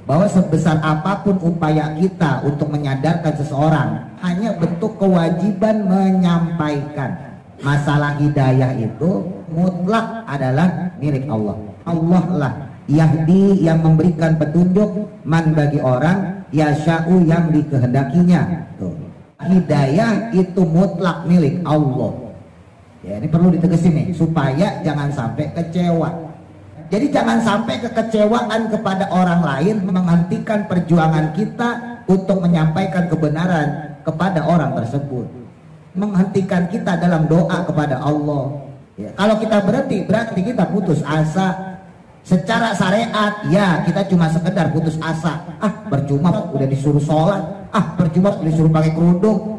bahwa sebesar apapun upaya kita untuk menyadarkan seseorang, hanya bentuk kewajiban menyampaikan. Masalah hidayah itu mutlak adalah milik Allah. Allah lah Yahdi, yang memberikan petunjuk, man bagi orang, yasha'u, yang dikehendakinya. Tuh. Hidayah itu mutlak milik Allah. Ya, ini perlu ditegesin nih, supaya jangan sampai kecewa. Jadi jangan sampai kekecewaan kepada orang lain menghentikan perjuangan kita untuk menyampaikan kebenaran kepada orang tersebut. Menghentikan kita dalam doa kepada Allah. Ya, kalau kita berhenti, berarti kita putus asa. Secara syariat, ya kita cuma sekedar putus asa. Percuma udah disuruh sholat, percuma disuruh pakai kerudung.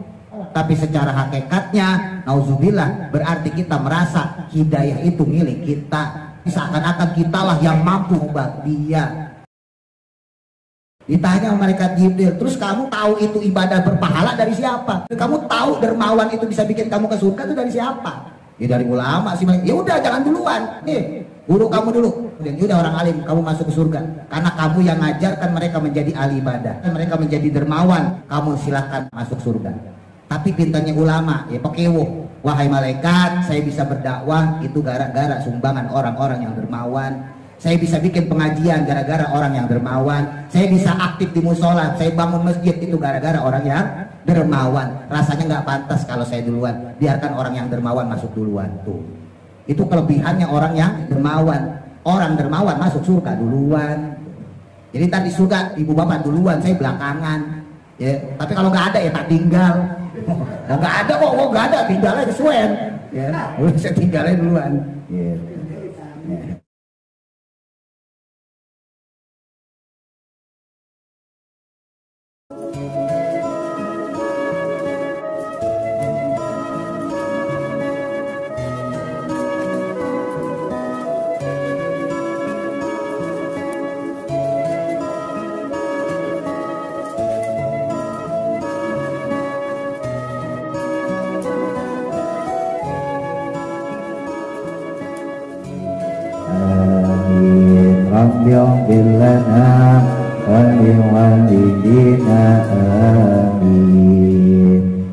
Tapi secara hakikatnya, nauzubillah, berarti kita merasa hidayah itu milik kita. Seakan-akan kitalah yang mampu membantu dia. Ditanya malaikat Jibril, terus kamu tahu itu ibadah berpahala dari siapa? Kamu tahu dermawan itu bisa bikin kamu ke surga itu dari siapa? Ya dari ulama sih. Ya udah, jangan duluan. Guru kamu dulu. Dan udah orang alim, kamu masuk ke surga. Karena kamu yang ngajarkan mereka menjadi ahli ibadah, mereka menjadi dermawan, kamu silakan masuk surga. Tapi pintanya ulama, ya pekewo. Wahai malaikat, saya bisa berdakwah itu gara-gara sumbangan orang-orang yang dermawan. Saya bisa bikin pengajian gara-gara orang yang dermawan. Saya bisa aktif di musola, saya bangun masjid itu gara-gara orang yang dermawan. Rasanya nggak pantas kalau saya duluan. Biarkan orang yang dermawan masuk duluan tuh. Itu kelebihannya orang yang dermawan. Orang dermawan masuk surga duluan. Jadi tadi surga ibu bapak duluan, saya belakangan. Ya, tapi kalau nggak ada ya tak tinggal. Nggak ada kok, nggak ada, tinggalnya kesuwen. Ya, saya tinggalnya duluan. Ya. Ya. Yaghfir lana wa liwalidina amin.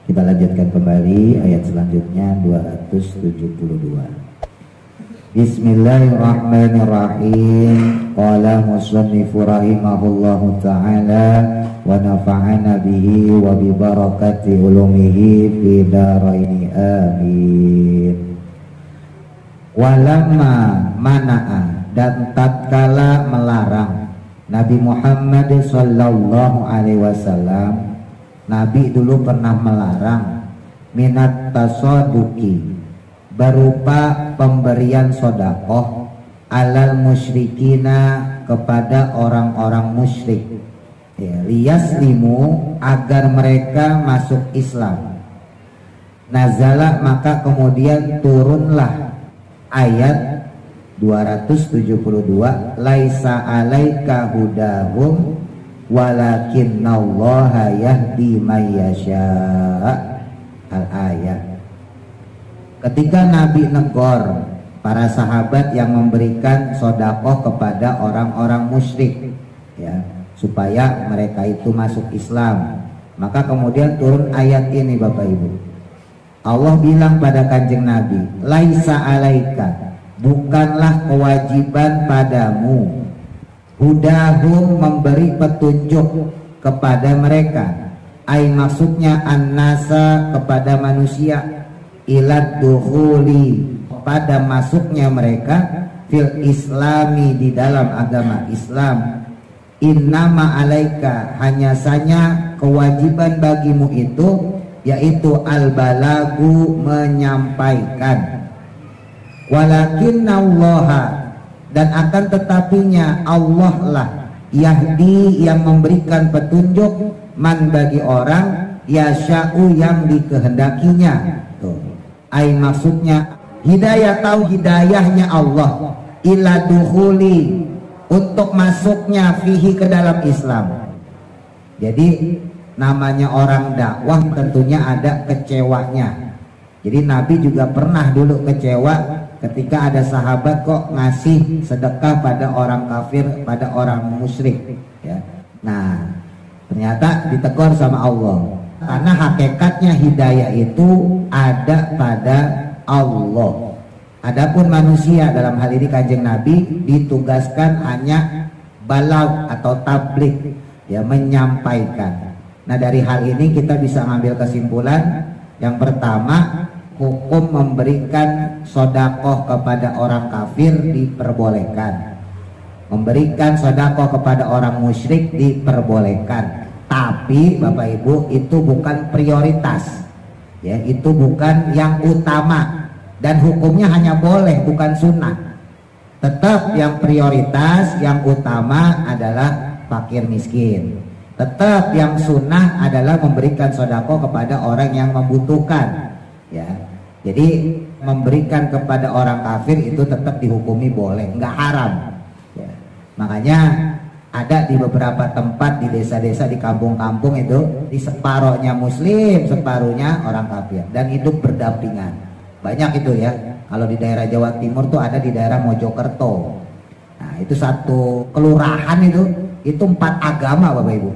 Kita lanjutkan kembali ayat selanjutnya 272. Bismillahirrahmanirrahim. Qala musannifu rahimahullahu ta'ala wa nafa'ana bihi wa bi barakati ulumihi fi daraini amin. Walamma mana'a, dan tatkala melarang Nabi Muhammad sallallahu alaihi wasallam, Nabi dulu pernah melarang minat tasaduki, berupa pemberian sodakoh, alal musyrikina, kepada orang-orang musyrik, ya, liyaslimu, agar mereka masuk Islam. Nazala, maka kemudian turunlah ayat 272, laisa alaika hudahum walakinnallaha yahdi may yasha. Al-ayat. Ketika Nabi negor para sahabat yang memberikan sodakoh kepada orang-orang musyrik, ya, supaya mereka itu masuk Islam, maka kemudian turun ayat ini, Bapak Ibu. Allah bilang pada Kanjeng Nabi, laisa alaika, bukanlah kewajiban padamu, hudahum, memberi petunjuk kepada mereka, ai maksudnya annasa, kepada manusia, ilad dukhuli, pada masuknya mereka, fil islami, di dalam agama Islam. Innama alaika, hanya saja kewajiban bagimu itu, yaitu al-balagu, menyampaikan. Walakinnallaha, dan akan tetapinya Allah lah, yahdi, yang memberikan petunjuk, man, bagi orang, yasha'u, yang dikehendakinya. Tuh. Ai maksudnya hidayah, tahu hidayahnya Allah, ila dukhuli, untuk masuknya fihi, ke dalam Islam. Jadi namanya orang dakwah tentunya ada kecewanya. Jadi Nabi juga pernah dulu kecewa ketika ada sahabat kok ngasih sedekah pada orang kafir, pada orang musyrik, ya. Nah, ternyata ditegur sama Allah. Karena hakikatnya hidayah itu ada pada Allah. Adapun manusia, dalam hal ini Kanjeng Nabi, ditugaskan hanya balag atau tabligh, ya, menyampaikan. Nah, dari hal ini kita bisa ngambil kesimpulan. Yang pertama, hukum memberikan sodakoh kepada orang kafir diperbolehkan, memberikan sodakoh kepada orang musyrik diperbolehkan. Tapi Bapak Ibu, itu bukan prioritas, ya, itu bukan yang utama, dan hukumnya hanya boleh, bukan sunnah. Tetap yang prioritas, yang utama adalah fakir miskin. Tetap yang sunnah adalah memberikan sedekah kepada orang yang membutuhkan, ya. Jadi memberikan kepada orang kafir itu tetap dihukumi boleh, nggak haram, ya. Makanya ada di beberapa tempat di desa-desa, di kampung-kampung itu di separohnya muslim, separuhnya orang kafir, dan hidup berdampingan. Banyak itu, ya. Kalau di daerah Jawa Timur tuh ada di daerah Mojokerto. Nah, itu satu kelurahan itu 4 agama Bapak Ibu,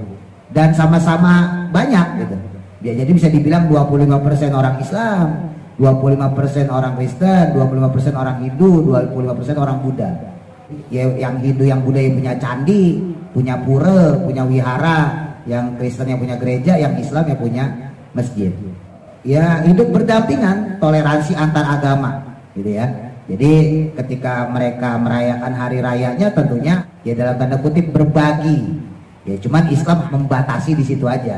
dan sama-sama banyak gitu. Ya, jadi bisa dibilang 25% orang Islam, 25% orang Kristen, 25% orang Hindu, 25% orang Buddha. Ya, yang Hindu yang Buddha yang punya candi, punya pura, punya wihara, yang Kristen yang punya gereja, yang Islam yang punya masjid. Ya, hidup berdampingan, toleransi antar agama, gitu ya. Jadi ketika mereka merayakan hari rayanya, tentunya ya dalam tanda kutip berbagi. Ya, cuman Islam membatasi di situ aja.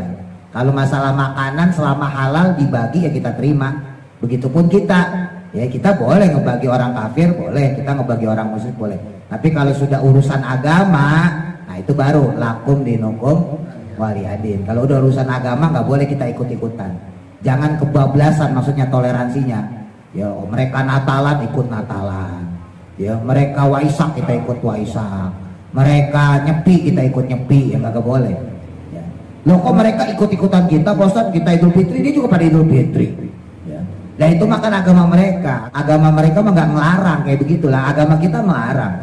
Kalau masalah makanan selama halal dibagi ya kita terima. Begitupun kita, ya kita boleh ngebagi orang kafir, boleh, kita ngebagi orang musyrik boleh. Tapi kalau sudah urusan agama, nah itu baru lakum dinukum waliyadin. Kalau udah urusan agama nggak boleh kita ikut-ikutan. Jangan kebablasan, maksudnya toleransinya. Ya, mereka Natalan ikut Natalan. Ya, mereka Waisak kita ikut Waisak. Mereka nyepi kita ikut nyepi, ya nggak boleh. Ya. Loh kok mereka ikut-ikutan kita, Bosan kita Idul Fitri, dia juga pada Idul Fitri. Ya. Nah itu makan agama mereka. Agama mereka mah nggak ngelarang kayak begitulah. Agama kita melarang.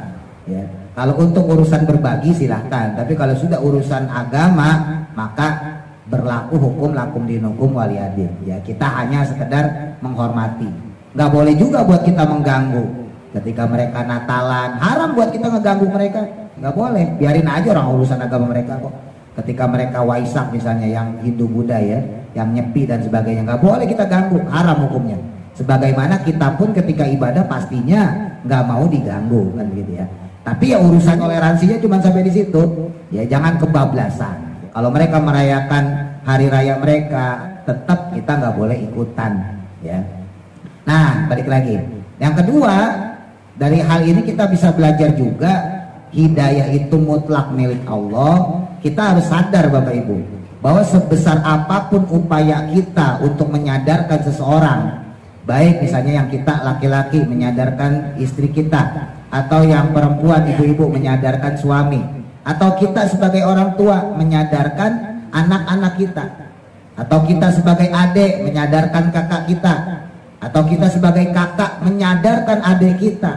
Ya. Kalau untuk urusan berbagi silahkan, tapi kalau sudah urusan agama maka berlaku hukum lakum dinukum waliyadin. Ya, kita hanya sekedar menghormati. Nggak boleh juga buat kita mengganggu. Ketika mereka Natalan, haram buat kita ngeganggu mereka. Nggak boleh, biarin aja orang urusan agama mereka kok. Ketika mereka Waisak misalnya, yang Hindu Buddha ya, yang nyepi dan sebagainya, nggak boleh kita ganggu, haram hukumnya. Sebagaimana kita pun ketika ibadah pastinya nggak mau diganggu, kan gitu ya. Tapi ya urusan toleransinya cuma sampai di situ. Ya jangan kebablasan. Kalau mereka merayakan hari raya mereka, tetap kita nggak boleh ikutan, ya. Nah, balik lagi. Yang kedua, dari hal ini kita bisa belajar juga hidayah itu mutlak milik Allah. Kita harus sadar Bapak Ibu, bahwa sebesar apapun upaya kita untuk menyadarkan seseorang, baik misalnya yang kita laki-laki menyadarkan istri kita, atau yang perempuan ibu-ibu menyadarkan suami, atau kita sebagai orang tua menyadarkan anak-anak kita, atau kita sebagai adik menyadarkan kakak kita, atau kita sebagai kakak menyadarkan adik kita,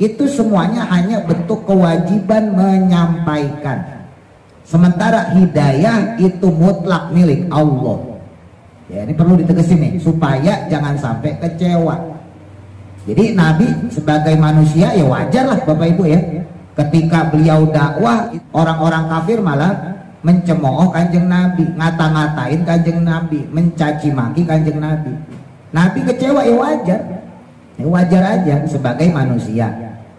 itu semuanya hanya bentuk kewajiban menyampaikan. Sementara hidayah itu mutlak milik Allah. Ya, ini perlu ditegesin nih, supaya jangan sampai kecewa. Jadi Nabi sebagai manusia ya wajar lah Bapak Ibu ya, ketika beliau dakwah orang-orang kafir malah mencemooh Kanjeng Nabi, ngata-ngatain Kanjeng Nabi, mencaci maki Kanjeng Nabi. Nabi kecewa ya wajar aja sebagai manusia.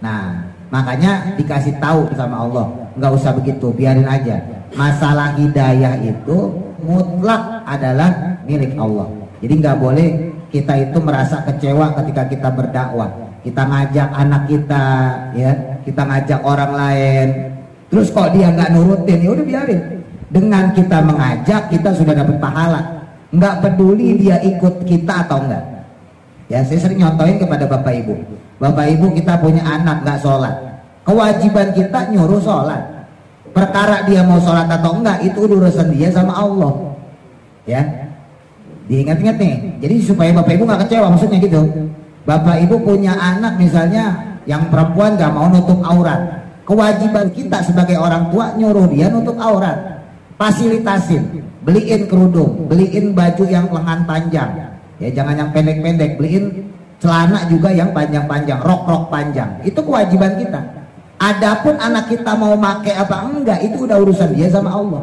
Nah makanya dikasih tahu sama Allah, nggak usah begitu, biarin aja. Masalah hidayah itu mutlak adalah milik Allah. Jadi nggak boleh kita itu merasa kecewa ketika kita berdakwah. Kita ngajak anak kita, ya, kita ngajak orang lain, terus kok dia nggak nurutin, ya udah biarin. Dengan kita mengajak kita sudah dapat pahala. Nggak peduli dia ikut kita atau enggak. Ya, saya sering nyontohin kepada Bapak Ibu. Bapak Ibu kita punya anak nggak sholat, kewajiban kita nyuruh sholat. Perkara dia mau sholat atau enggak itu urusan dia sama Allah. Ya, diingat-ingat nih. Jadi supaya Bapak Ibu nggak kecewa, maksudnya gitu. Bapak ibu punya anak misalnya yang perempuan gak mau nutup aurat, kewajiban kita sebagai orang tua nyuruh dia nutup aurat, fasilitasin, beliin kerudung, beliin baju yang lengan panjang, ya jangan yang pendek-pendek, beliin celana juga yang panjang-panjang, rok-rok panjang, itu kewajiban kita. Adapun anak kita mau pakai apa enggak, itu udah urusan dia sama Allah.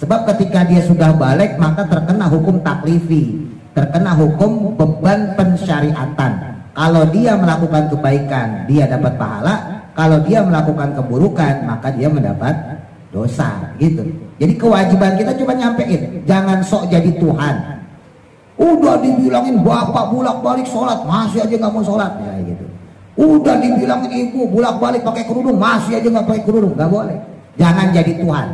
Sebab ketika dia sudah balik maka terkena hukum taklifi, terkena hukum beban pensyariatan. Kalau dia melakukan kebaikan dia dapat pahala, kalau dia melakukan keburukan maka dia mendapat dosa, gitu. Jadi kewajiban kita cuma nyampein, jangan sok jadi Tuhan. Udah dibilangin bapak bolak-balik sholat masih aja nggak mau sholat, ya gitu. Udah dibilangin ibu bolak-balik pakai kerudung masih aja nggak pakai kerudung, nggak boleh. Jangan jadi Tuhan,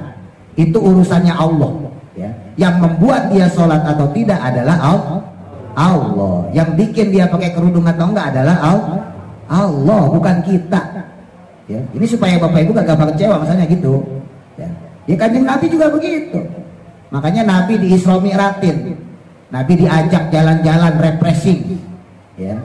itu urusannya Allah, ya. Yang membuat dia sholat atau tidak adalah Allah. Yang bikin dia pakai kerudung atau enggak adalah Allah, bukan kita, ya. Ini supaya bapak ibu gak gampang kecewa misalnya gitu, ya. Ya Kanjeng Nabi juga begitu, makanya Nabi di Isra Mi'rajin, Nabi diajak jalan-jalan refreshing, ya.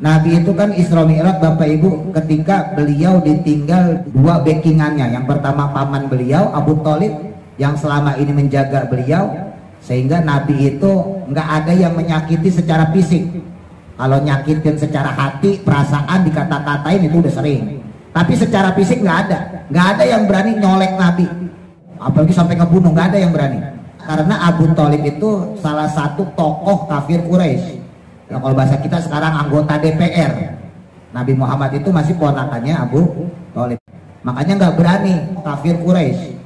Nabi itu kan Isra Mi'raj bapak ibu ketika beliau ditinggal dua backingannya. Yang pertama paman beliau Abu Thalib yang selama ini menjaga beliau, sehingga Nabi itu nggak ada yang menyakiti secara fisik. Kalau nyakitin secara hati, perasaan, dikata-katain itu udah sering. Tapi secara fisik nggak ada yang berani nyolek Nabi, apalagi sampai ngebunuh, nggak ada yang berani. Karena Abu Thalib itu salah satu tokoh kafir Quraisy. Ya kalau bahasa kita sekarang anggota DPR. Nabi Muhammad itu masih ponakannya Abu Thalib. Makanya nggak berani kafir Quraisy.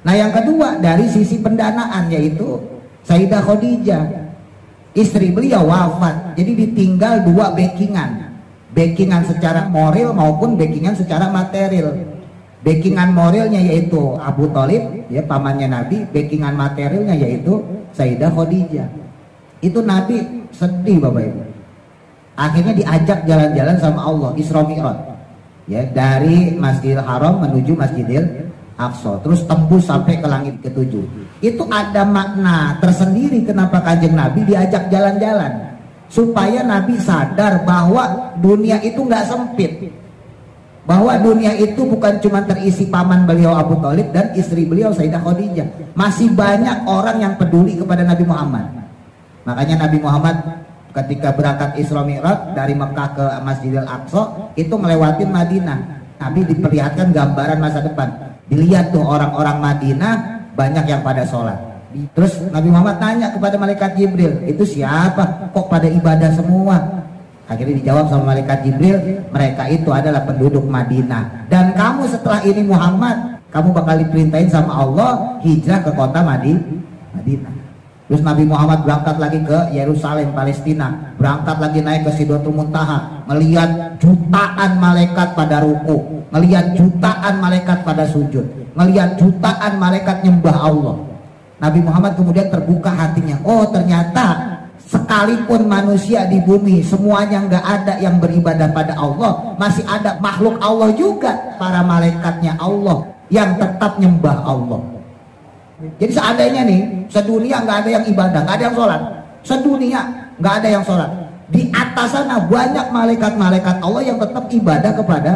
Nah yang kedua dari sisi pendanaan, yaitu Sayyidah Khadijah, istri beliau wafat, jadi ditinggal dua backingan secara moral maupun backingan secara material. Backingan moralnya yaitu Abu Thalib, ya pamannya Nabi, backingan materialnya yaitu Sayyidah Khadijah. Itu Nabi sedih bapak ibu. Akhirnya diajak jalan-jalan sama Allah, Isra Mi'raj, ya, dari Masjidil Haram menuju Masjidil Aqsa, terus tembus sampai ke langit ketujuh. Itu ada makna tersendiri kenapa Kanjeng Nabi diajak jalan-jalan, supaya Nabi sadar bahwa dunia itu nggak sempit, bahwa dunia itu bukan cuma terisi paman beliau Abu Thalib dan istri beliau Sayyidah Khadijah. Masih banyak orang yang peduli kepada Nabi Muhammad. Makanya Nabi Muhammad ketika berangkat Isra Mi'raj dari Mekah ke Masjidil Aqsa itu ngelewatin Madinah. Nabi diperlihatkan gambaran masa depan. Dilihat tuh orang-orang Madinah banyak yang pada sholat. Terus Nabi Muhammad tanya kepada malaikat Jibril, itu siapa? Kok pada ibadah semua? Akhirnya dijawab sama malaikat Jibril, mereka itu adalah penduduk Madinah. Dan kamu setelah ini Muhammad, kamu bakal diperintahin sama Allah hijrah ke kota Madinah. Terus Nabi Muhammad berangkat lagi ke Yerusalem, Palestina, berangkat lagi naik ke Sidratul Muntaha, melihat jutaan malaikat pada ruku, melihat jutaan malaikat pada sujud, melihat jutaan malaikat nyembah Allah. Nabi Muhammad kemudian terbuka hatinya, oh ternyata sekalipun manusia di bumi semuanya nggak ada yang beribadah pada Allah, masih ada makhluk Allah juga, para malaikatnya Allah yang tetap nyembah Allah. Jadi seandainya nih sedunia nggak ada yang ibadah, nggak ada yang sholat, sedunia nggak ada yang sholat, di atas sana banyak malaikat-malaikat Allah yang tetap ibadah kepada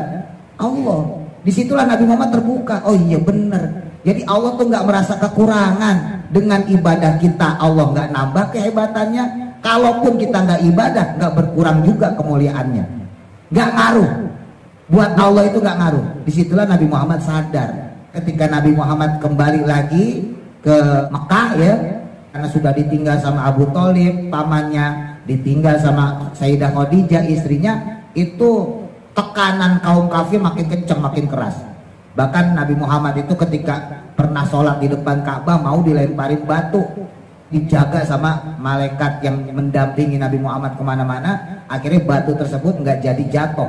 Allah. Disitulah Nabi Muhammad terbuka, oh iya bener. Jadi Allah tuh nggak merasa kekurangan dengan ibadah kita, Allah nggak nambah kehebatannya. Kalaupun kita nggak ibadah, nggak berkurang juga kemuliaannya, nggak ngaruh. Buat Allah itu nggak ngaruh. Disitulah Nabi Muhammad sadar. Ketika Nabi Muhammad kembali lagi ke Mekah, ya, karena sudah ditinggal sama Abu Thalib, pamannya, ditinggal sama Sayyidah Khadijah istrinya, itu tekanan kaum kafir makin kencang, makin keras. Bahkan Nabi Muhammad itu ketika pernah sholat di depan Ka'bah mau dilemparin batu, dijaga sama malaikat yang mendampingi Nabi Muhammad kemana-mana. Akhirnya batu tersebut nggak jadi jatuh,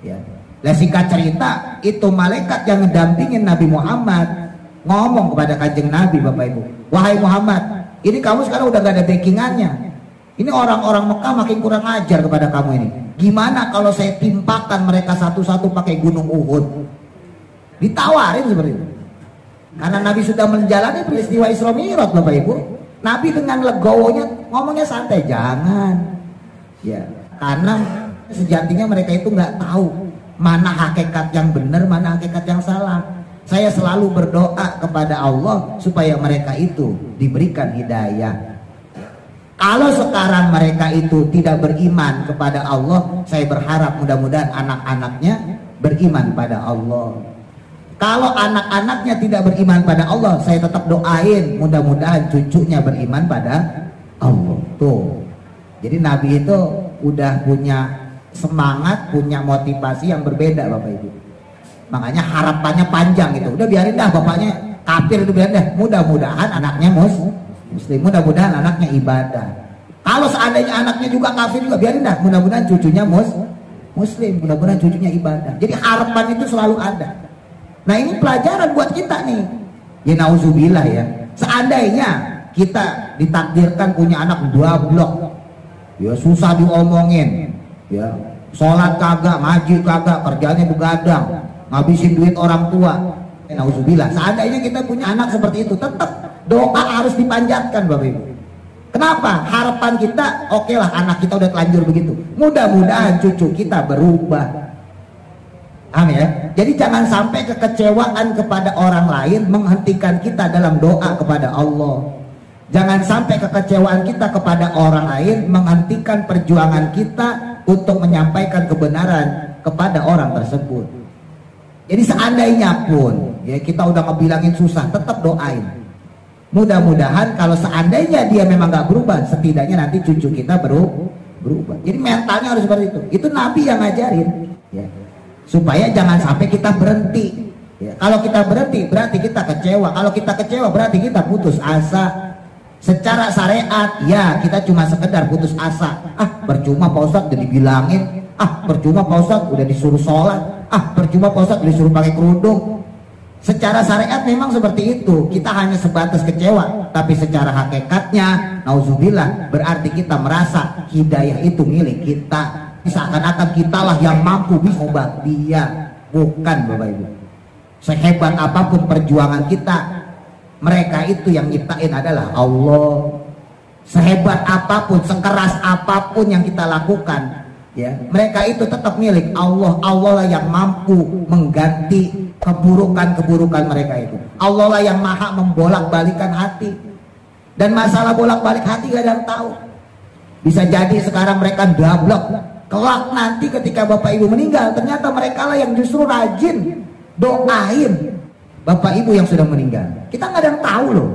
ya. Nah singkat cerita, itu malaikat yang mendampingin Nabi Muhammad ngomong kepada Kanjeng Nabi, Bapak Ibu, wahai Muhammad, ini kamu sekarang udah gak ada backingannya. Ini orang-orang Mekah makin kurang ajar kepada kamu ini. Gimana kalau saya timpakan mereka satu-satu pakai gunung Uhud? Ditawarin seperti itu. Karena Nabi sudah menjalani peristiwa Isra Mi'raj, Bapak Ibu. Nabi dengan legowonya ngomongnya santai, jangan. Ya, karena Sejatinya mereka itu nggak tahu mana hakikat yang benar, mana hakikat yang salah. Saya selalu berdoa kepada Allah supaya mereka itu diberikan hidayah. Kalau sekarang mereka itu tidak beriman kepada Allah, saya berharap mudah-mudahan anak-anaknya beriman pada Allah. Kalau anak-anaknya tidak beriman pada Allah, saya tetap doain mudah-mudahan cucunya beriman pada Allah. Tuh. Jadi Nabi itu udah punya semangat, punya motivasi yang berbeda Bapak Ibu. Makanya harapannya panjang gitu. Udah biarin dah bapaknya kafir, itu biarin dah. Mudah-mudahan anaknya muslim, mudah-mudahan anaknya ibadah. Kalau seandainya anaknya juga kafir juga biarin dah. Mudah-mudahan cucunya muslim, mudah-mudahan cucunya ibadah. Jadi harapan itu selalu ada. Nah ini pelajaran buat kita nih. Ya nauzubillah ya. Seandainya kita ditakdirkan punya anak 2 blok, ya susah diomongin, ya sholat kagak, ngaji kagak, kerjanya begadang, ngabisin duit orang tua. Nauzubillah. Seandainya kita punya anak seperti itu, tetap doa harus dipanjatkan Bapak Ibu. Kenapa? Harapan kita, oke lah anak kita udah telanjur begitu. Mudah-mudahan cucu kita berubah. Amin ya. Jadi jangan sampai kekecewaan kepada orang lain menghentikan kita dalam doa kepada Allah. Jangan sampai kekecewaan kita kepada orang lain menghentikan perjuangan kita untuk menyampaikan kebenaran kepada orang tersebut. Jadi seandainya pun ya kita udah ngebilangin susah, tetap doain. Mudah-mudahan kalau seandainya dia memang gak berubah, setidaknya nanti cucu kita berubah. Jadi mentalnya harus seperti itu. Itu Nabi yang ngajarin ya. Supaya jangan sampai kita berhenti ya. Kalau kita berhenti berarti kita kecewa. Kalau kita kecewa berarti kita putus asa. Secara syariat ya kita cuma sekedar putus asa. Percuma Pak Ustadz udah dibilangin. Percuma Pak Ustadz udah disuruh sholat. Percuma Pak Ustadz udah disuruh pakai kerudung. Secara syariat memang seperti itu. Kita hanya sebatas kecewa. Tapi secara hakikatnya nauzubillah berarti kita merasa hidayah itu milik kita. Seakan-akan kitalah yang mampu mengubah dia. Bukan Bapak Ibu. Sehebat apapun perjuangan kita, mereka itu yang nyiptain adalah Allah. Sehebat apapun, sekeras apapun yang kita lakukan ya, mereka itu tetap milik Allah. Allah lah yang mampu mengganti keburukan-keburukan mereka itu. Allah lah yang maha membolak-balikan hati. Dan masalah bolak-balik hati gak ada yang tahu. Bisa jadi sekarang mereka dablek, kelak nanti ketika Bapak Ibu meninggal, ternyata mereka lah yang justru rajin doain Bapak Ibu yang sudah meninggal. Kita nggak ada yang tahu loh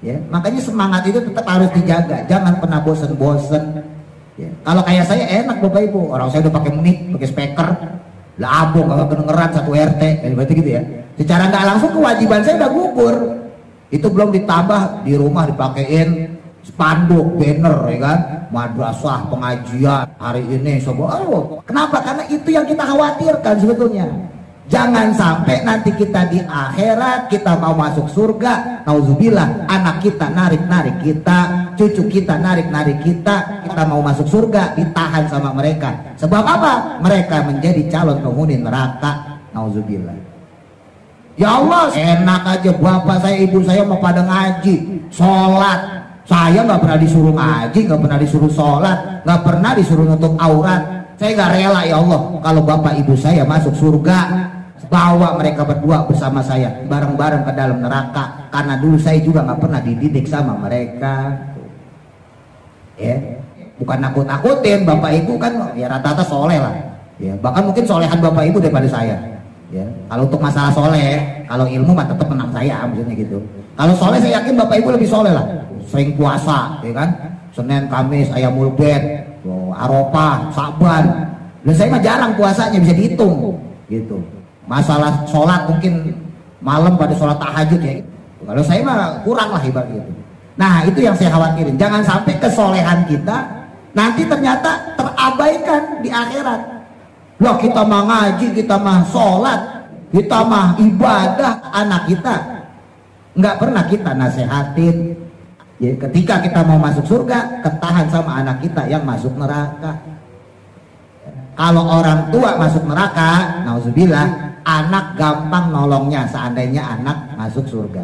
ya. Makanya semangat itu tetap harus dijaga. Jangan pernah bosen-bosen ya. Kalau kayak saya enak Bapak Ibu, orang saya udah pakai mic, pakai speaker lah, abok kalau kedengeran 1 RT berarti gitu ya. Secara nggak langsung kewajiban saya udah gugur. Itu belum ditambah di rumah dipakein spanduk, banner ya kan, madrasah, pengajian hari ini kenapa? Karena itu yang kita khawatirkan sebetulnya. Jangan sampai nanti kita di akhirat kita mau masuk surga, nauzubillah, anak kita narik-narik kita, cucu kita narik-narik kita mau masuk surga ditahan sama mereka. Sebab apa? Mereka menjadi calon penghuni neraka, nauzubillah. Ya Allah, enak aja bapak saya, ibu saya mau pada ngaji, sholat. Saya nggak pernah disuruh ngaji, nggak pernah disuruh sholat, nggak pernah disuruh nutup aurat. Saya nggak rela ya Allah kalau bapak ibu saya masuk surga, bawa mereka berdua bersama saya bareng-bareng ke dalam neraka. Karena dulu saya juga nggak pernah dididik sama mereka. Ya, bukan nakut-nakutin, bapak ibu kan ya rata-rata soleh lah. Ya, bahkan mungkin solehan bapak ibu daripada saya. Ya, kalau untuk masalah soleh, kalau ilmu mah tetap menang saya, maksudnya gitu. Kalau soleh saya yakin bapak ibu lebih soleh lah. Sering puasa, ya kan? Senin, Kamis, ayam ulbet, Arafah, Saban. Dan saya mah jarang puasanya, bisa dihitung, gitu. Masalah sholat mungkin malam pada sholat tahajud ya. Kalau saya mah kurang lah ibarat gitu. Nah itu yang saya khawatirin. Jangan sampai kesolehan kita nanti ternyata terabaikan di akhirat. Loh kita mah ngaji, kita mah sholat, kita mah ibadah, anak kita nggak pernah kita nasehatin. Ya, ketika kita mau masuk surga, ketahan sama anak kita yang masuk neraka. Kalau orang tua masuk neraka, nauzubillah, anak gampang nolongnya seandainya anak masuk surga.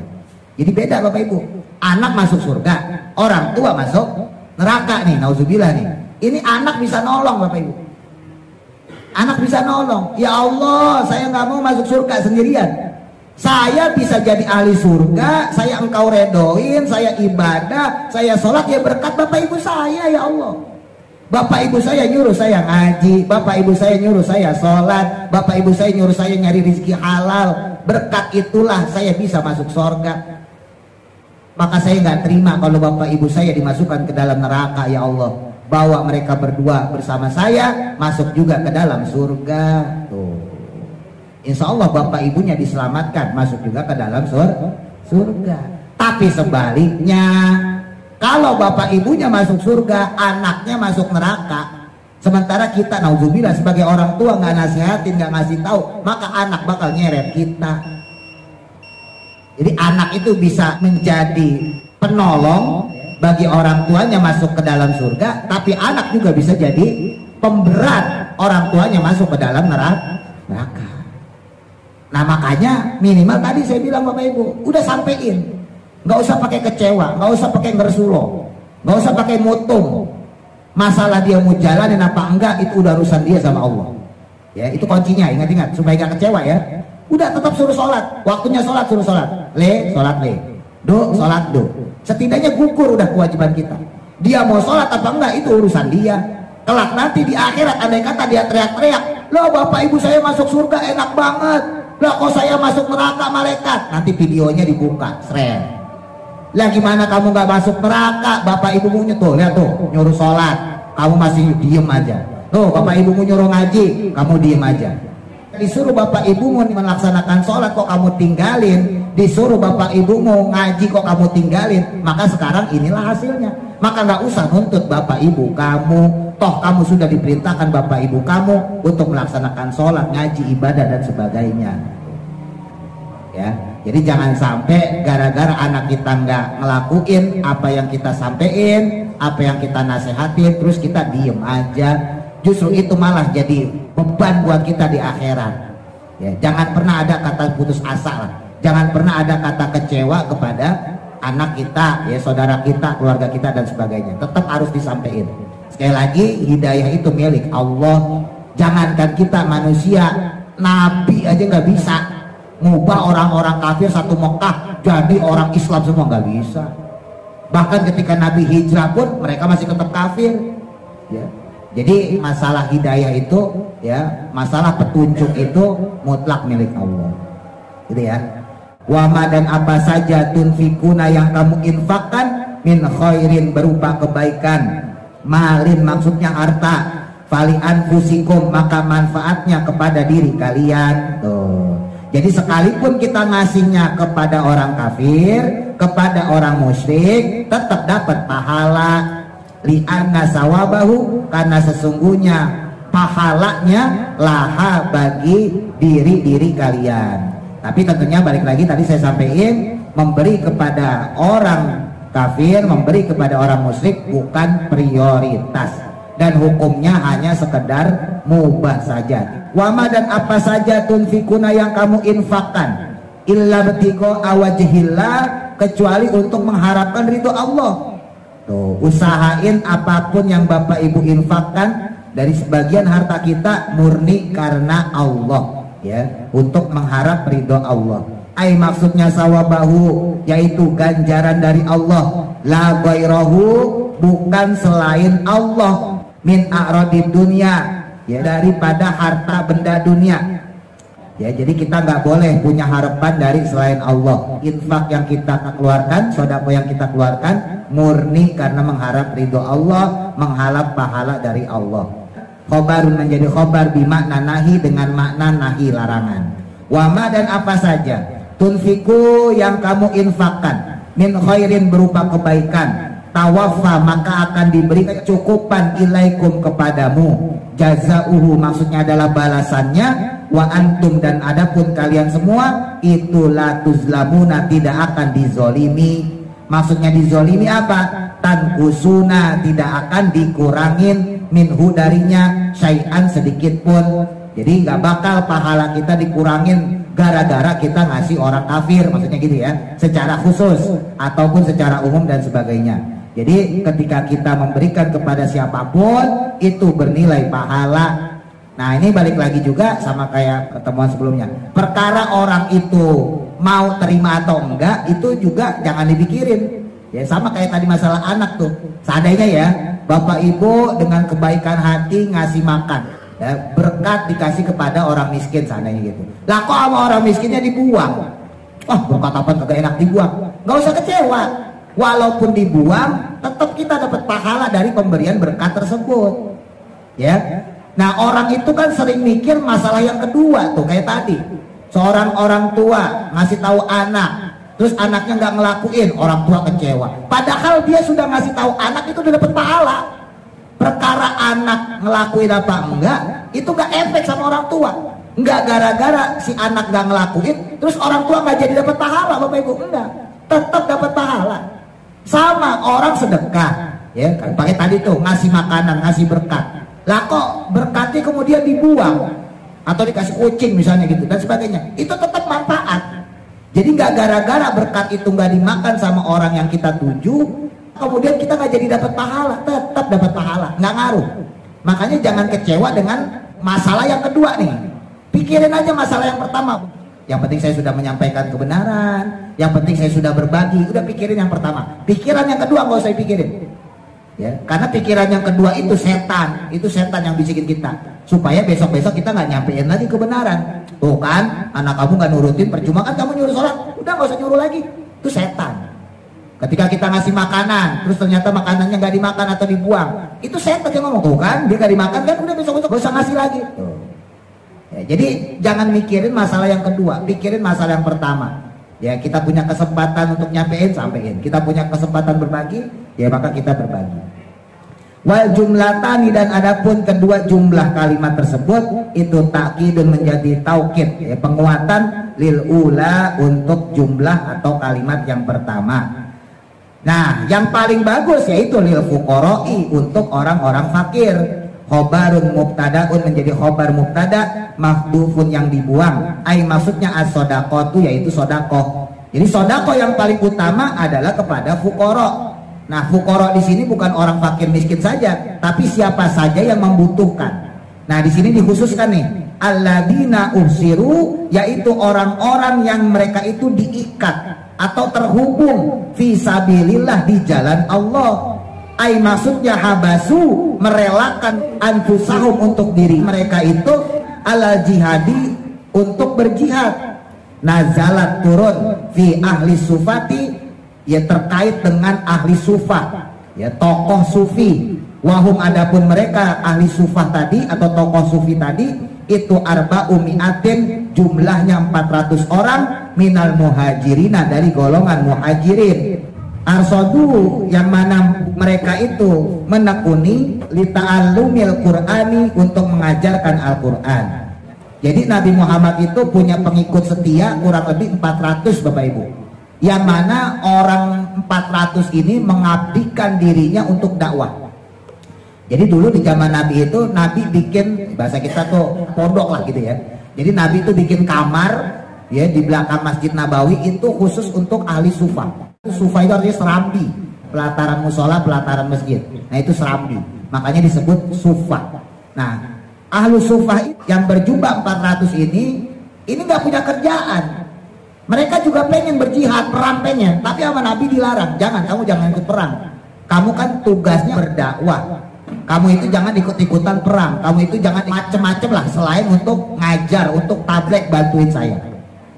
Jadi beda Bapak Ibu. Anak masuk surga, orang tua masuk neraka nih, nauzubillah nih. Ini anak bisa nolong Bapak Ibu. Anak bisa nolong. Ya Allah, saya nggak mau masuk surga sendirian. Saya bisa jadi ahli surga, saya engkau redoin, saya ibadah, saya sholat ya berkat bapak ibu saya ya Allah. Bapak ibu saya nyuruh saya ngaji, bapak ibu saya nyuruh saya sholat, bapak ibu saya nyuruh saya nyari rezeki halal. Berkat itulah saya bisa masuk surga. Maka saya nggak terima kalau bapak ibu saya dimasukkan ke dalam neraka ya Allah. Bawa mereka berdua bersama saya masuk juga ke dalam surga. Tuh. Insya Allah bapak ibunya diselamatkan masuk juga ke dalam surga. Tapi sebaliknya, kalau bapak ibunya masuk surga, anaknya masuk neraka. Sementara kita naudzubillah sebagai orang tua nggak nasihatin, nggak ngasih tahu, maka anak bakal nyeret kita. Jadi anak itu bisa menjadi penolong bagi orang tuanya masuk ke dalam surga, tapi anak juga bisa jadi pemberat orang tuanya masuk ke dalam neraka. Nah makanya minimal tadi saya bilang bapak ibu, udah sampein, nggak usah pakai kecewa, nggak usah pakai ngersulo, nggak usah pakai mutung. Masalah dia mau jalanin apa enggak itu udah urusan dia sama Allah. Ya itu kuncinya, ingat-ingat supaya nggak kecewa ya. Udah tetap suruh sholat, waktunya sholat suruh sholat, sholat do, sholat do. Setidaknya gugur udah kewajiban kita. Dia mau sholat apa enggak itu urusan dia. Kelak nanti di akhirat andai kata dia teriak-teriak, loh bapak ibu saya masuk surga enak banget, loh kok saya masuk neraka malaikat. Nanti videonya dibuka, seret. Lah gimana kamu nggak masuk neraka, bapak ibumu tuh lihat tuh nyuruh sholat, kamu masih diem aja. Tuh bapak ibumu nyuruh ngaji, kamu diem aja. Disuruh bapak ibumu melaksanakan sholat kok kamu tinggalin, disuruh bapak ibumu ngaji kok kamu tinggalin, maka sekarang inilah hasilnya. Maka nggak usah nuntut bapak ibu kamu, toh kamu sudah diperintahkan bapak ibu kamu untuk melaksanakan sholat, ngaji, ibadah dan sebagainya. Ya, jadi jangan sampai gara-gara anak kita nggak ngelakuin apa yang kita sampein, apa yang kita nasehatin, terus kita diem aja. Justru itu malah jadi beban buat kita di akhirat. Ya, jangan pernah ada kata putus asa lah. Jangan pernah ada kata kecewa kepada anak kita, ya saudara kita, keluarga kita dan sebagainya. Tetap harus disampaikan. Sekali lagi hidayah itu milik Allah. Jangankan kita manusia, nabi aja nggak bisa ngubah orang-orang kafir satu Mekah jadi orang Islam semua, nggak bisa. Bahkan ketika Nabi hijrah pun mereka masih tetap kafir. Ya. Jadi masalah hidayah itu, ya, masalah petunjuk itu mutlak milik Allah. Gitu ya. Wama dan apa saja tunfikuna yang kamu infakkan min khairin berupa kebaikan, malin maksudnya harta, fali anfusikum maka manfaatnya kepada diri kalian. Tuh. Jadi sekalipun kita ngasihnya kepada orang kafir, kepada orang musyrik, tetap dapat pahala. Li'anna sawabahu, karena sesungguhnya pahalanya laha bagi diri-diri kalian. Tapi tentunya balik lagi tadi saya sampaikan, memberi kepada orang kafir, memberi kepada orang musyrik bukan prioritas, dan hukumnya hanya sekedar mubah saja. Wama dan apa saja tunfikuna yang kamu infakkan illa betiqo awajihillah, kecuali untuk mengharapkan ridho Allah. Tuh, usahain apapun yang bapak ibu infakkan dari sebagian harta kita murni karena Allah, ya, untuk mengharap ridho Allah. Ai maksudnya sawabahu, yaitu ganjaran dari Allah, la ghairahu, bukan selain Allah, min a'radid dunia, ya, daripada harta benda dunia. Ya, jadi kita nggak boleh punya harapan dari selain Allah. Infak yang kita keluarkan, sedekah yang kita keluarkan murni karena mengharap ridho Allah, mengharap pahala dari Allah. Khobarun menjadi khobar bimakna nahi dengan makna nahi larangan. Wama dan apa saja tunfiku yang kamu infakkan min khairin berupa kebaikan, tawaffa maka akan diberi kecukupan ilaikum kepadamu, jazauhu maksudnya adalah balasannya, wa antum dan adapun kalian semua itu la tuzlamuna tidak akan dizolimi. Maksudnya dizolimi apa? Tankusuna tidak akan dikurangin minhu darinya syai'an sedikit pun. Jadi nggak bakal pahala kita dikurangin gara-gara kita ngasih orang kafir, maksudnya gitu ya, secara khusus ataupun secara umum dan sebagainya. Jadi ketika kita memberikan kepada siapapun itu bernilai pahala. Nah ini balik lagi juga sama kayak pertemuan sebelumnya. Perkara orang itu mau terima atau enggak itu juga jangan dipikirin. Ya sama kayak tadi masalah anak tuh. Seandainya ya bapak ibu dengan kebaikan hati ngasih makan, ya, berkat dikasih kepada orang miskin seandainya gitu. Lah kok sama orang miskinnya dibuang? Wah berkat apa kagak enak dibuang? Gak usah kecewa. Walaupun dibuang, tetap kita dapat pahala dari pemberian berkat tersebut. Ya. Nah orang itu kan sering mikir masalah yang kedua tuh kayak tadi. Seorang orang tua ngasih tahu anak, terus anaknya nggak ngelakuin, orang tua kecewa. Padahal dia sudah ngasih tahu anak itu udah dapat pahala. Perkara anak ngelakuin apa enggak, itu nggak efek sama orang tua. Nggak gara-gara si anak nggak ngelakuin, terus orang tua nggak jadi dapat pahala, bapak ibu enggak, tetap dapat pahala. Sama orang sedekah, ya kan pakai tadi tuh ngasih makanan, ngasih berkat. Lah kok berkatnya kemudian dibuang atau dikasih kucing misalnya gitu dan sebagainya, itu tetap manfaat. Jadi nggak gara-gara berkat itu nggak dimakan sama orang yang kita tuju, kemudian kita nggak jadi dapat pahala, tetap dapat pahala, nggak ngaruh. Makanya jangan kecewa dengan masalah yang kedua nih. Pikirin aja masalah yang pertama. Yang penting saya sudah menyampaikan kebenaran, yang penting saya sudah berbagi, udah pikirin yang pertama. Pikiran yang kedua nggak usah pikirin. Ya, karena pikiran yang kedua itu setan yang bisikin kita supaya besok-besok kita nggak nyampein lagi kebenaran. Tuh kan, anak kamu nggak nurutin, percuma kan kamu nyuruh sholat, udah nggak usah nyuruh lagi. Itu setan. Ketika kita ngasih makanan, terus ternyata makanannya nggak dimakan atau dibuang, itu setan yang ngomong. Tuh kan, dia nggak dimakan kan, udah besok-besok nggak usah ngasih lagi. Tuh. Ya, jadi jangan mikirin masalah yang kedua, pikirin masalah yang pertama. Ya kita punya kesempatan untuk nyampein, sampein. Kita punya kesempatan berbagi, ya maka kita berbagi. Wal jumlatani, dan adapun kedua jumlah kalimat tersebut itu takkidun menjadi taukid, ya, penguatan lil ula untuk jumlah atau kalimat yang pertama. Nah yang paling bagus yaitu lil fuqara'i untuk orang-orang fakir. Khobarun mubtadaun menjadi khobar mubtada mahdufun yang dibuang. Ai maksudnya as-sodaqatu yaitu sodakoh. Jadi sodakoh yang paling utama adalah kepada fuqara. Nah fuqara di sini bukan orang fakir miskin saja, tapi siapa saja yang membutuhkan. Nah di sini dikhususkan nih alladzina uhsiru, yaitu orang-orang yang mereka itu diikat atau terhubung fi sabilillah di jalan Allah. Ai maksudnya habasu, merelakan anfusahum untuk diri mereka itu ala jihadi untuk berjihad. Nazalat turun fi ahli sufati, ya terkait dengan ahli sufah, ya tokoh sufi. Wahum adapun mereka ahli sufah tadi atau tokoh sufi tadi itu arba'u mi'atin, jumlahnya 400 orang, minal muhajirina dari golongan muhajirin. Arsadu yang mana mereka itu menekuni lita'allumil Qur'ani untuk mengajarkan Al-Quran. Jadi Nabi Muhammad itu punya pengikut setia kurang lebih 400 Bapak Ibu, yang mana orang 400 ini mengabdikan dirinya untuk dakwah. Jadi dulu di zaman Nabi itu, Nabi bikin, bahasa kita tuh pondok lah gitu ya. Jadi Nabi itu bikin kamar ya di belakang Masjid Nabawi itu khusus untuk ahli sufah. Sufah itu artinya serambi, pelataran musola, pelataran masjid. Nah itu serambi, makanya disebut sufah. Nah ahlu sufah yang berjumlah 400 ini nggak punya kerjaan. Mereka juga pengen berjihad, perang pengen, tapi sama Nabi dilarang. Jangan ikut perang. Kamu kan tugasnya berdakwah. Kamu itu jangan ikut-ikutan perang. Kamu itu jangan macem-macem lah selain untuk ngajar, untuk tabligh, bantuin saya.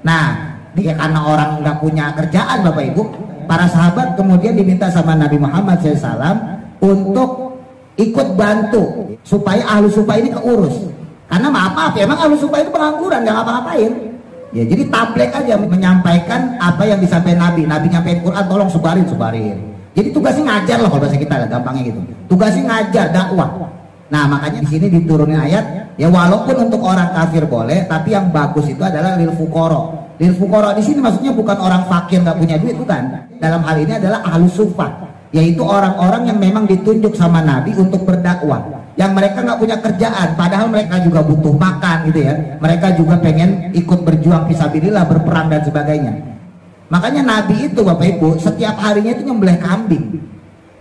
Nah dia karena orang nggak punya kerjaan Bapak Ibu, para sahabat kemudian diminta sama Nabi Muhammad SAW untuk ikut bantu supaya ahlu sufah ini keurus. Karena maaf ya, emang ahlu sufah itu pengangguran, nggak ngapa-ngapain. Ya jadi tabligh aja, menyampaikan apa yang disampaikan Nabi. Nabi nyampein Quran, tolong sebarin. Jadi tugasnya ngajar lah kalau bahasa kita lah, gampangnya gitu. Tugasnya ngajar, dakwah. Nah makanya di sini diturunin ayat, ya walaupun untuk orang kafir boleh, tapi yang bagus itu adalah lil fuqara. Lil fuqara di sini maksudnya bukan orang fakir nggak punya duit, bukan. Dalam hal ini adalah ahlus sufah, yaitu orang-orang yang memang ditunjuk sama Nabi untuk berdakwah, yang mereka nggak punya kerjaan, padahal mereka juga butuh makan gitu ya. Mereka juga pengen ikut berjuang fisabilillah, berperang dan sebagainya. Makanya Nabi itu Bapak Ibu setiap harinya itu nyembelih kambing.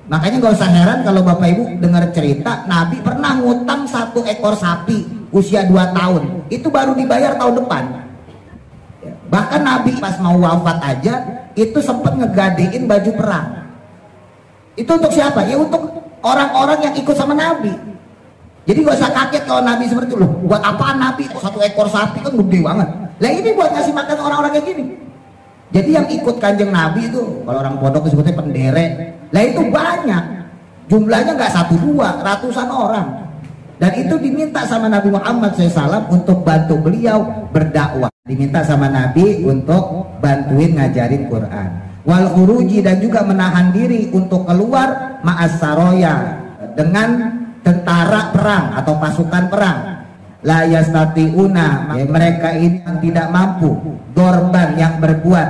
Makanya nggak usah heran kalau Bapak Ibu dengar cerita Nabi pernah ngutang 1 ekor sapi usia 2 tahun, itu baru dibayar tahun depan. Bahkan Nabi pas mau wafat aja itu sempat ngegadein baju perang. Itu untuk siapa? Ya untuk orang-orang yang ikut sama Nabi. Jadi gak usah kaget kalau Nabi seperti itu. Loh, buat apaan Nabi? 1 ekor sapi kan gede banget. Lah ini buat ngasih makan orang-orang kayak gini. Jadi yang ikut kanjeng Nabi itu, kalau orang pondok disebutnya penderek. Lah itu banyak. Jumlahnya nggak 1-2, ratusan orang. Dan itu diminta sama Nabi Muhammad SAW untuk bantu beliau berdakwah. Diminta sama Nabi untuk bantuin ngajarin Quran. Wal khuruji, dan juga menahan diri untuk keluar ma'as saroya, dengan tentara perang atau pasukan perang. La yastati'una, ya, mereka ini yang tidak mampu, dorban, yang berbuat,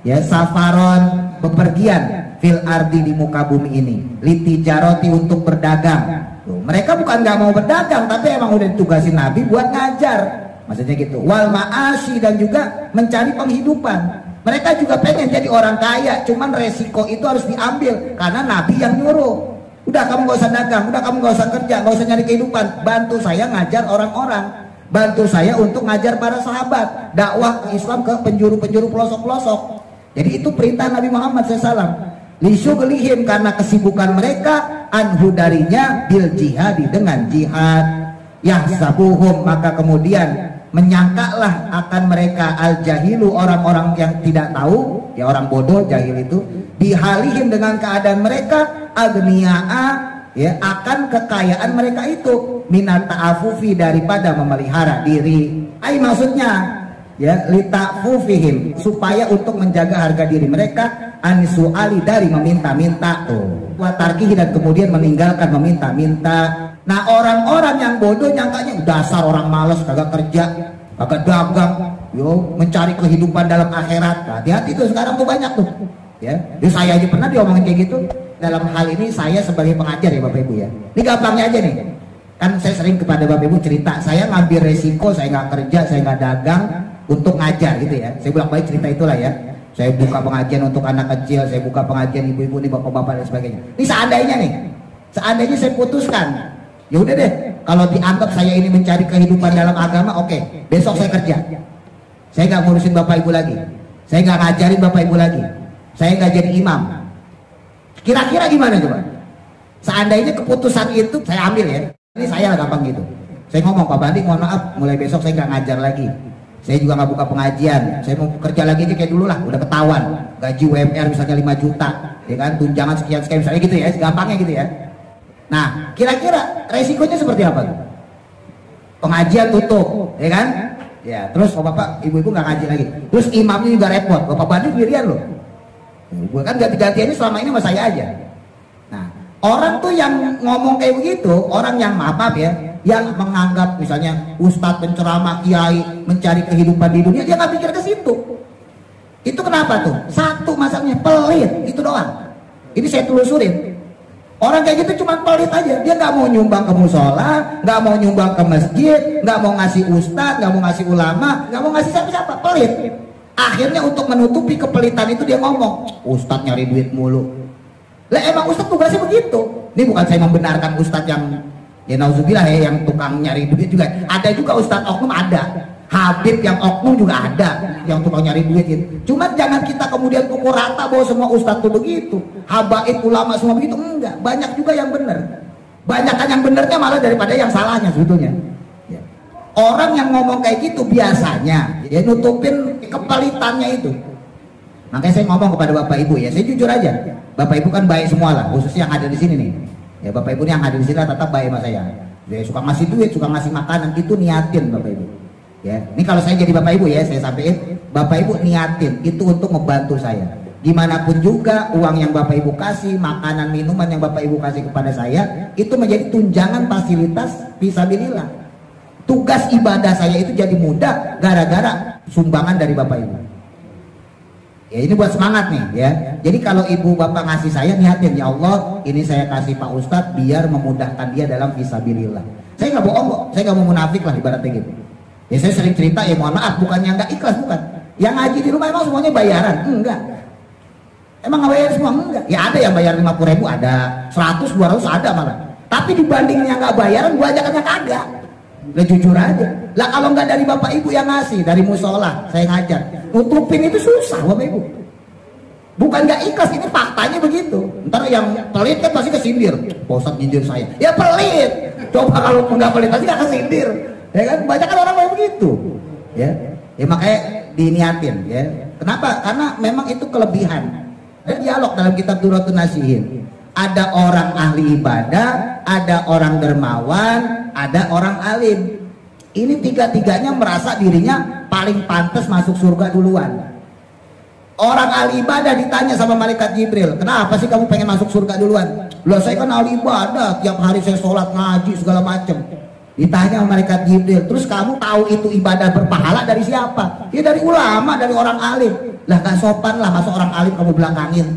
ya, safaron, bepergian, fil ardi, di muka bumi ini, litijaroti, untuk berdagang. Tuh, mereka bukan nggak mau berdagang, tapi emang udah ditugasin Nabi buat ngajar, maksudnya gitu. Wal ma'asi, dan juga mencari penghidupan. Mereka juga pengen jadi orang kaya, cuman resiko itu harus diambil karena Nabi yang nyuruh. Udah kamu gak usah dagang, udah kamu gak usah kerja, gak usah nyari kehidupan, bantu saya ngajar orang-orang, bantu saya untuk ngajar para sahabat, dakwah Islam ke penjuru-penjuru pelosok-pelosok. Jadi itu perintah Nabi Muhammad SAW. Lisyughlihim, karena kesibukan mereka, anhu, darinya, bil jihadi, dengan jihad. Yahsabuhum, maka kemudian menyangkalah akan mereka al jahilu, orang-orang yang tidak tahu, ya orang bodoh, jahil itu, bihalihim, dengan keadaan mereka, agniya'a, ya, akan kekayaan mereka itu, minat ta'afufi, daripada memelihara diri. Maksudnya, ya, lita'fufihim, supaya untuk menjaga harga diri mereka, anisu'ali, dari meminta-minta, tuh, watarkihi, dan kemudian meninggalkan meminta-minta. Nah, orang-orang yang bodoh nyangkanya dasar orang malas, kagak kerja, kagak dagang, yo, mencari kehidupan dalam akhirat. Hati-hati tuh, sekarang tuh banyak tuh, ya. Jadi saya aja pernah diomongin kayak gitu. Dalam hal ini saya sebagai pengajar, ya Bapak Ibu, ya. Ini gampangnya aja nih. Kan saya sering kepada Bapak Ibu cerita, saya ngambil resiko, saya nggak kerja, saya nggak dagang untuk ngajar gitu ya. Saya bolak-balik cerita itulah ya. Saya buka pengajian untuk anak kecil, saya buka pengajian ibu-ibu nih, bapak-bapak dan sebagainya. Ini seandainya nih, seandainya saya putuskan, ya udah deh, kalau dianggap saya ini mencari kehidupan dalam agama, oke, besok saya kerja. Saya nggak ngurusin Bapak Ibu lagi, saya nggak ngajarin Bapak Ibu lagi, saya nggak jadi imam. Kira-kira gimana coba? Seandainya keputusan itu saya ambil ya, ini saya gampang gitu. Saya ngomong, Pak Bandi, mohon maaf, mulai besok saya nggak ngajar lagi. Saya juga nggak buka pengajian. Saya mau kerja lagi aja kayak dulu lah, udah ketahuan. Gaji UMR misalnya 5 juta, ya kan? Tunjangan sekian-sekian misalnya gitu ya, gampangnya gitu ya. Nah, kira-kira resikonya seperti apa tuh? Pengajian tutup, ya kan? Ya, terus oh, Bapak, Ibu-ibu nggak ngaji lagi. Terus imamnya juga repot. Bapak Bandi sendirian loh. Gue kan ganti-gantiannya selama ini sama saya aja. Nah, orang tuh yang ngomong kayak begitu, orang yang maaf ya, yang menganggap misalnya ustadz, penceramah, kiai mencari kehidupan di dunia, dia nggak pikir ke situ. Itu kenapa tuh? Satu masalahnya pelit, itu doang. Ini saya telusurin. Orang kayak gitu cuma pelit aja. Dia nggak mau nyumbang ke musola, nggak mau nyumbang ke masjid, nggak mau ngasih ustadz, nggak mau ngasih ulama, nggak mau ngasih siapa-siapa, pelit. Akhirnya untuk menutupi kepelitan itu dia ngomong, ustadz nyari duit mulu. Lah emang ustadz tugasnya begitu. Ini bukan saya membenarkan ustadz yang, ya nauzubillah ya, yang tukang nyari duit juga. Ada juga ustadz oknum, ada. Habib yang oknum juga ada, yang tukang nyari duit gitu. Cuman jangan kita kemudian pukul rata bahwa semua ustadz tuh begitu. Habaib, ulama semua begitu, enggak. Banyak juga yang benar. Banyak kan yang benernya malah daripada yang salahnya sebetulnya. Orang yang ngomong kayak gitu biasanya ya nutupin kepelitannya itu. Makanya saya ngomong kepada Bapak Ibu ya, saya jujur aja. Bapak Ibu kan baik semua lah, khususnya yang ada di sini nih. Ya Bapak Ibu yang ada di sini tetap baik sama saya. Dia suka ngasih duit, suka ngasih makanan, itu niatin Bapak Ibu. Ya, ini kalau saya jadi Bapak Ibu ya, saya sampaikan, Bapak Ibu niatin itu untuk membantu saya. Dimanapun juga uang yang Bapak Ibu kasih, makanan, minuman yang Bapak Ibu kasih kepada saya, itu menjadi tunjangan fasilitas fisabilillah. Tugas ibadah saya itu jadi mudah gara-gara sumbangan dari Bapak Ibu. Ya ini buat semangat nih ya. Jadi kalau Ibu Bapak ngasih saya, niatin, ya Allah ini saya kasih Pak Ustadz biar memudahkan dia dalam fisabilillah. Saya nggak bohong kok, saya nggak mau munafik lah ibaratnya gitu. Ya saya sering cerita, ya mohon maaf, bukannya nggak ikhlas, bukan. Yang ngaji di rumah emang semuanya bayaran? Enggak. Emang nggak bayar semua? Enggak. Ya ada yang bayar 50.000, ada 100, 200 ada malah. Tapi dibanding yang nggak bayaran, banyak yang kagak. Lah jujur aja. Lah kalau nggak dari bapak ibu yang ngasih, dari musola saya ngajar, nutupin itu susah bapak ibu. Bukan nggak ikhlas, ini faktanya begitu. Ntar yang pelit kan pasti kesindir. Pak Ustadz nyindir saya. Ya pelit. Coba kalau nggak pelit pasti nggak kesindir. Ya kan, banyak kan orang kayak begitu. Ya makanya diniatin. Ya. Kenapa? Karena memang itu kelebihan. Ada dialog dalam kitab Duratun Nasihin. Ada orang ahli ibadah, ada orang dermawan, ada orang alim. Ini tiga-tiganya merasa dirinya paling pantas masuk surga duluan. Orang ahli ibadah ditanya sama malaikat Jibril, kenapa sih kamu pengen masuk surga duluan? Loh saya kan ahli ibadah, tiap hari saya sholat, ngaji, segala macem. Ditanya sama malaikat Jibril, terus kamu tahu itu ibadah berpahala dari siapa? Ya dari ulama, dari orang alim. Lah gak sopan lah, masa orang alim kamu belakangin.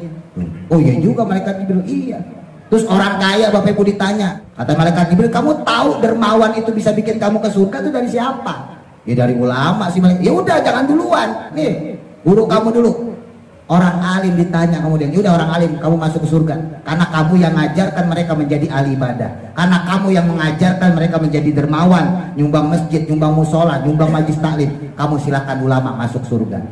Oh iya juga malaikat Jibril, iya. Terus orang kaya bapak ibu ditanya, kata malaikat Jibril, kamu tahu dermawan itu bisa bikin kamu ke surga itu dari siapa? Ya dari ulama sih. Ya udah jangan duluan, nih guru kamu dulu. Orang alim ditanya kemudian, ya udah orang alim kamu masuk ke surga karena kamu yang mengajarkan mereka menjadi ahli ibadah, karena kamu yang mengajarkan mereka menjadi dermawan, nyumbang masjid, nyumbang musola, nyumbang majlis taklim. Kamu silakan ulama masuk surga.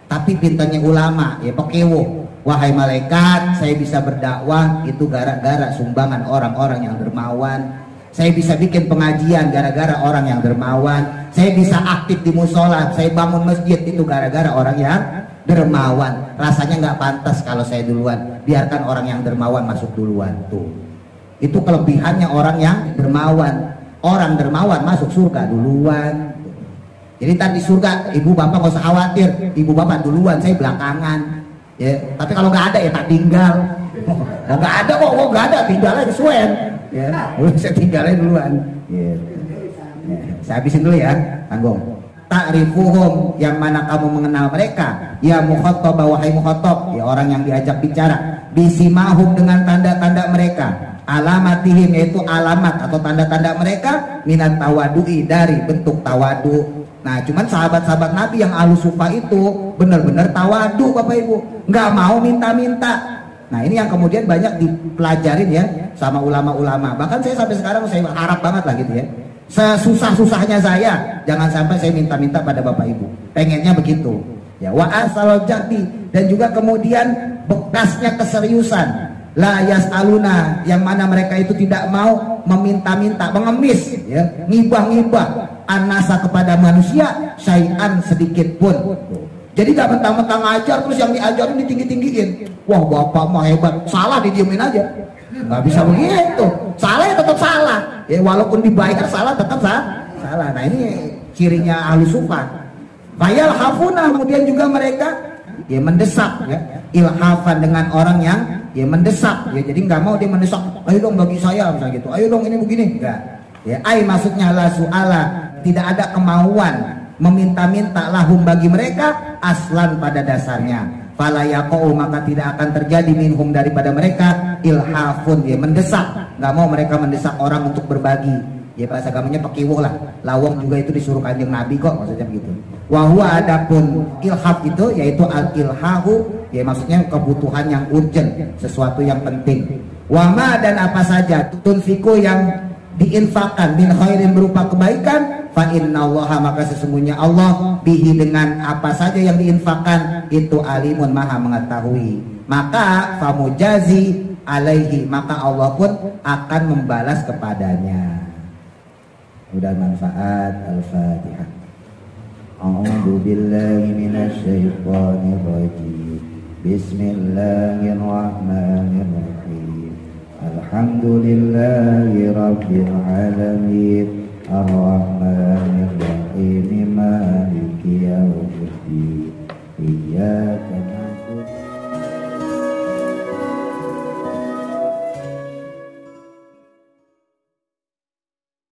Tapi pintanya ulama ya pekewo. Wahai malaikat, saya bisa berdakwah itu gara-gara sumbangan orang-orang yang dermawan. Saya bisa bikin pengajian gara-gara orang yang dermawan. Saya bisa aktif di musola, saya bangun masjid itu gara-gara orang yang dermawan. Rasanya nggak pantas kalau saya duluan. Biarkan orang yang dermawan masuk duluan tuh. Itu kelebihannya orang yang dermawan. Orang dermawan masuk surga duluan. Jadi tadi surga, ibu bapak nggak usah khawatir. Ibu bapak duluan, saya belakangan. Ya, tapi kalau nggak ada ya tak tinggal. Nggak ada kok, nggak ada, tinggalnya kesuwen. Ya, saya tinggalnya duluan. Ya. Ya, saya habisin dulu ya, tanggung. Ta'rifuhum, yang mana kamu mengenal mereka, ya mukhatab, wahai mukhatab, ya orang yang diajak bicara. Bisimahum, dengan tanda-tanda mereka. Alamatihim, yaitu alamat atau tanda-tanda mereka. Minat tawadu'i, dari bentuk tawadu. Nah cuman sahabat-sahabat Nabi yang ahlu sufa itu benar-benar tawadu bapak ibu, nggak mau minta-minta. Nah ini yang kemudian banyak dipelajarin ya sama ulama-ulama. Bahkan saya sampai sekarang saya harap banget lah gitu ya, sesusah-susahnya saya jangan sampai saya minta-minta pada bapak ibu. Pengennya begitu ya. Wa asal jadi, dan juga kemudian bekasnya keseriusan. La yas'aluna, yang mana mereka itu tidak mau meminta-minta, mengemis ya, ngibah-ngibah anasa kepada manusia syai'an sedikit pun. Jadi gak mentang-mentang ngajar terus yang diajarin ditinggi-tinggiin. Wah bapak mah hebat, salah didiemin aja. Gak bisa begitu. Salah ya tetap salah. Ya walaupun dibayar salah tetap salah. Nah ini cirinya ahli sufa. Bayal hafuna, kemudian juga mereka ya mendesak ya, ilhafan, dengan orang yang ya mendesak ya. Jadi nggak mau dia mendesak, ayo dong bagi saya misalnya gitu, ayo dong ini begini, enggak ya. Maksudnya la su'ala, tidak ada kemauan meminta-minta lahum bagi mereka aslan pada dasarnya. Fala yaqau, maka tidak akan terjadi minhum daripada mereka ilhafun ya mendesak. Nggak mau mereka mendesak orang untuk berbagi ya, bahasa agamanya pekiwuh lah. Lawang juga itu disuruh kanjeng Nabi kok, maksudnya begitu. Wahwa, adapun ilhaf itu yaitu al-ilhahu ya, maksudnya kebutuhan yang urgent, sesuatu yang penting. Wama, dan apa saja tunfiku yang diinfakkan min khairin, berupa kebaikan, fa innallaha, maka sesungguhnya Allah bihi, dengan apa saja yang diinfakkan itu alimun, maha mengetahui. Maka famujazi alaihi, maka Allah pun akan membalas kepadanya. Mudah manfaat. Al-Fatihah. A'udzu billahi minasy syaithanir rajim. Bismillahirrahmanirrahim. Alhamdulillahi rabbil alamin. Ar-Rahmanir Rahim.